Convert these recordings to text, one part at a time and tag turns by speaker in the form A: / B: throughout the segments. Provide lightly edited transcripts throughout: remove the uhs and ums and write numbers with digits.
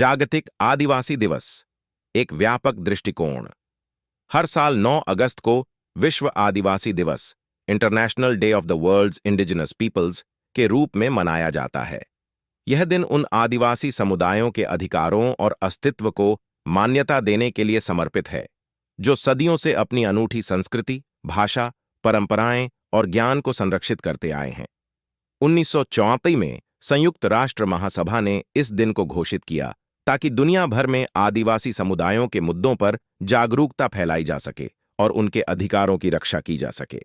A: जागतिक आदिवासी दिवस एक व्यापक दृष्टिकोण। हर साल 9 अगस्त को विश्व आदिवासी दिवस international day of the world's indigenous peoples के रूप में मनाया जाता है। यह दिन उन आदिवासी समुदायों के अधिकारों और अस्तित्व को मान्यता देने के लिए समर्पित है जो सदियों से अपनी अनूठी संस्कृति, भाषा, परंपराएं और ज्ञान को संरक्षित करते आए हैं। 1934 में संयुक्त राष्ट्र महासभा ने इस दिन को घोषित किया ताकि दुनिया भर में आदिवासी समुदायों के मुद्दों पर जागरूकता फैलाई जा सके और उनके अधिकारों की रक्षा की जा सके।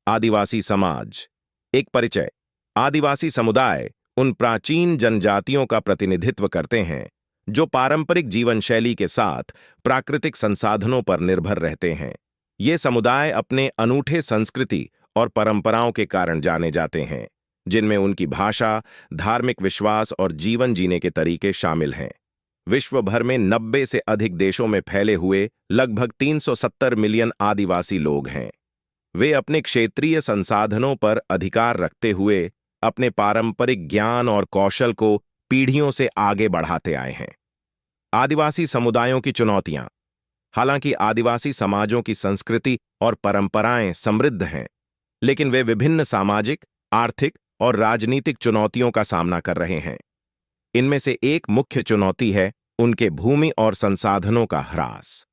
A: आदिवासी समाज एक परिचय। आदिवासी समुदाय उन प्राचीन जनजातियों का प्रतिनिधित्व करते हैं जो पारंपरिक जीवन शैली के साथ प्राकृतिक संसाधनों पर निर्भर रहते हैं। ये समुदाय अपने अनूठे संस्कृति और परंपराओं के कारण जाने जाते हैं, जिनमें उनकी भाषा, धार्मिक विश्वास और जीवन जीने के तरीके शामिल हैं। विश्व भर में 90 से अधिक देशों में फैले हुए लगभग 370 मिलियन आदिवासी लोग हैं। वे अपने क्षेत्रीय संसाधनों पर अधिकार रखते हुए अपने पारंपरिक ज्ञान और कौशल को पीढ़ियों से आगे बढ़ाते आए हैं। आदिवासी समुदायों की चुनौतियां। हालांकि आदिवासी समाजों की संस्कृति और परंपराएं समृद्ध हैं, लेकिन वे विभिन्न सामाजिक, आर्थिक और राजनीतिक चुनौतियों का सामना कर रहे हैं। इनमें से एक मुख्य चुनौती है उनके भूमि और संसाधनों का ह्रास।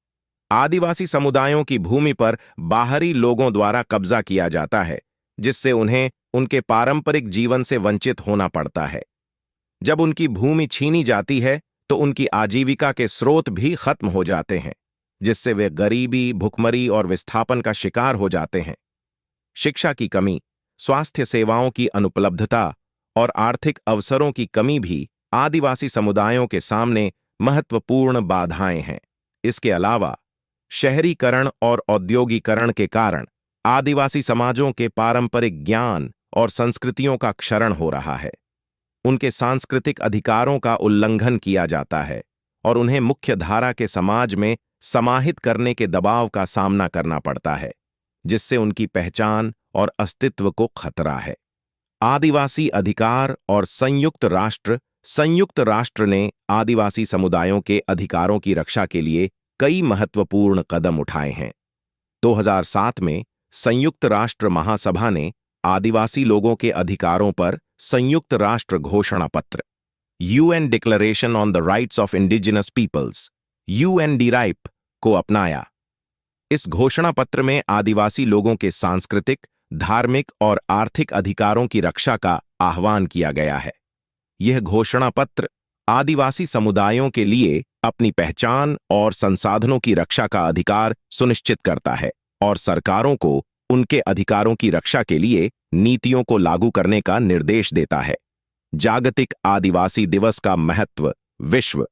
A: आदिवासी समुदायों की भूमि पर बाहरी लोगों द्वारा कब्जा किया जाता है, जिससे उन्हें उनके पारंपरिक जीवन से वंचित होना पड़ता है। जब उनकी भूमि छीनी जाती है तो उनकी आजीविका के स्रोत भी खत्म हो जाते हैं, जिससे वे गरीबी, भुखमरी और विस्थापन का शिकार हो जाते हैं। शिक्षा की कमी, स्वास्थ्य सेवाओं की अनुपलब्धता और आर्थिक अवसरों की कमी भी आदिवासी समुदायों के सामने महत्वपूर्ण बाधाएं हैं। इसके अलावा शहरीकरण और औद्योगीकरण के कारण आदिवासी समाजों के पारंपरिक ज्ञान और संस्कृतियों का क्षरण हो रहा है। उनके सांस्कृतिक अधिकारों का उल्लंघन किया जाता है और उन्हें मुख्य धारा के समाज में समाहित करने के दबाव का सामना करना पड़ता है, जिससे उनकी पहचान और अस्तित्व को खतरा है। आदिवासी अधिकार और संयुक्त राष्ट्र ने आदिवासी समुदायों के अधिकारों की रक्षा के लिए कई महत्वपूर्ण कदम उठाए हैं। 2007 में संयुक्त राष्ट्र महासभा ने आदिवासी लोगों के अधिकारों पर संयुक्त राष्ट्र घोषणा पत्र UN declaration on the rights of indigenous peoples UNDRIPE को अपनाया। इस घोषणा पत्र में आदिवासी लोगों के सांस्कृतिक, धार्मिक और आर्थिक अधिकारों की रक्षा का आह्वान किया गया है। यह घोषणा पत्र आदिवासी समुदायों के लिए अपनी पहचान और संसाधनों की रक्षा का अधिकार सुनिश्चित करता है और सरकारों को उनके अधिकारों की रक्षा के लिए नीतियों को लागू करने का निर्देश देता है। जागतिक आदिवासी दिवस का महत्व। विश्व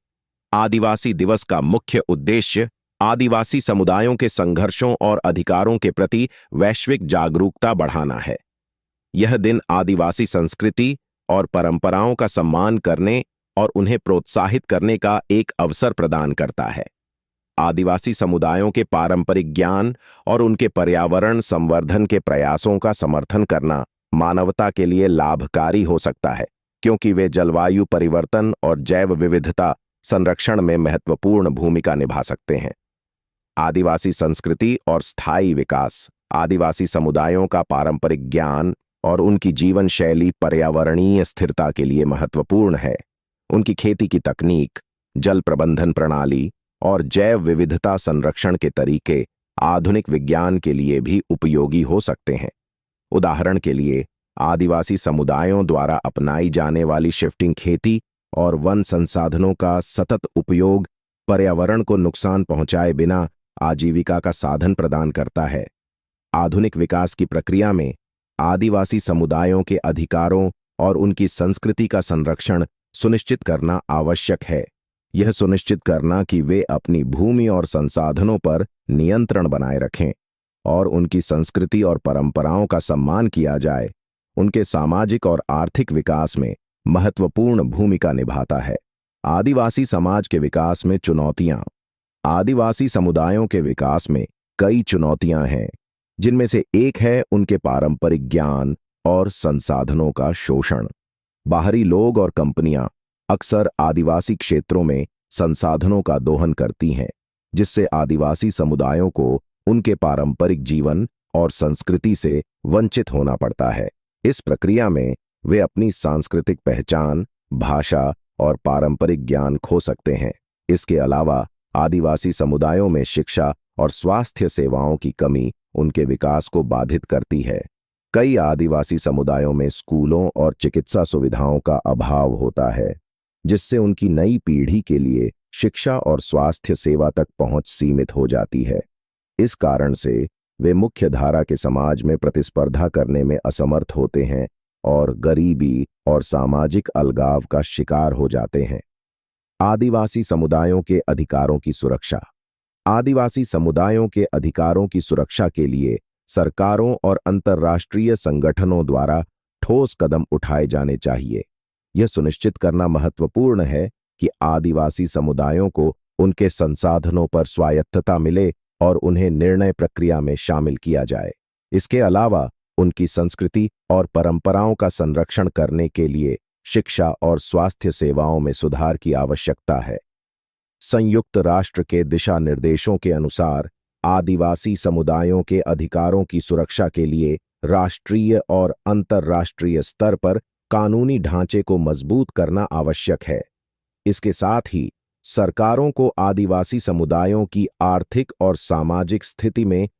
A: आदिवासी दिवस का मुख्य उद्देश्य आदिवासी समुदायों के संघर्षों और अधिकारों के प्रति वैश्विक जागरूकता बढ़ाना है। यह दिन आदिवासी संस्कृति और परंपराओं का सम्मान करने और उन्हें प्रोत्साहित करने का एक अवसर प्रदान करता है। आदिवासी समुदायों के पारंपरिक ज्ञान और उनके पर्यावरण संवर्धन के प्रयासों का समर्थन करना मानवता के लिए लाभकारी हो सकता है, क्योंकि वे जलवायु परिवर्तन और जैव विविधता संरक्षण में महत्वपूर्ण भूमिका निभा सकते हैं। आदिवासी संस्कृति और स्थायी विकास। आदिवासी समुदायों का पारंपरिक ज्ञान और उनकी जीवन शैली पर्यावरणीय स्थिरता के लिए महत्वपूर्ण है। उनकी खेती की तकनीक, जल प्रबंधन प्रणाली और जैव विविधता संरक्षण के तरीके आधुनिक विज्ञान के लिए भी उपयोगी हो सकते हैं। उदाहरण के लिए, आदिवासी समुदायों द्वारा अपनाई जाने वाली शिफ्टिंग खेती और वन संसाधनों का सतत उपयोग पर्यावरण को नुकसान पहुंचाए बिना आजीविका का साधन प्रदान करता है। आधुनिक विकास की प्रक्रिया में आदिवासी समुदायों के अधिकारों और उनकी संस्कृति का संरक्षण सुनिश्चित करना आवश्यक है। यह सुनिश्चित करना कि वे अपनी भूमि और संसाधनों पर नियंत्रण बनाए रखें और उनकी संस्कृति और परंपराओं का सम्मान किया जाए, उनके सामाजिक और आर्थिक विकास में महत्वपूर्ण भूमिका निभाता है। आदिवासी समाज के विकास में चुनौतियां। आदिवासी समुदायों के विकास में कई चुनौतियां हैं, जिनमें से एक है उनके पारंपरिक ज्ञान और संसाधनों का शोषण। बाहरी लोग और कंपनियां अक्सर आदिवासी क्षेत्रों में संसाधनों का दोहन करती हैं, जिससे आदिवासी समुदायों को उनके पारंपरिक जीवन और संस्कृति से वंचित होना पड़ता है। इस प्रक्रिया में वे अपनी सांस्कृतिक पहचान, भाषा और पारंपरिक ज्ञान खो सकते हैं। इसके अलावा आदिवासी समुदायों में शिक्षा और स्वास्थ्य सेवाओं की कमी उनके विकास को बाधित करती है। कई आदिवासी समुदायों में स्कूलों और चिकित्सा सुविधाओं का अभाव होता है, जिससे उनकी नई पीढ़ी के लिए शिक्षा और स्वास्थ्य सेवा तक पहुंच सीमित हो जाती है। इस कारण से वे मुख्य धारा के समाज में प्रतिस्पर्धा करने में असमर्थ होते हैं और गरीबी और सामाजिक अलगाव का शिकार हो जाते हैं। आदिवासी समुदायों के अधिकारों की सुरक्षा। आदिवासी समुदायों के अधिकारों की सुरक्षा के लिए सरकारों और अंतर्राष्ट्रीय संगठनों द्वारा ठोस कदम उठाए जाने चाहिए। यह सुनिश्चित करना महत्वपूर्ण है कि आदिवासी समुदायों को उनके संसाधनों पर स्वायत्तता मिले और उन्हें निर्णय प्रक्रिया में शामिल किया जाए। इसके अलावा उनकी संस्कृति और परंपराओं का संरक्षण करने के लिए शिक्षा और स्वास्थ्य सेवाओं में सुधार की आवश्यकता है। संयुक्त राष्ट्र के दिशा निर्देशों के अनुसार आदिवासी समुदायों के अधिकारों की सुरक्षा के लिए राष्ट्रीय और अंतर्राष्ट्रीय स्तर पर कानूनी ढांचे को मजबूत करना आवश्यक है। इसके साथ ही सरकारों को आदिवासी समुदायों की आर्थिक और सामाजिक स्थिति में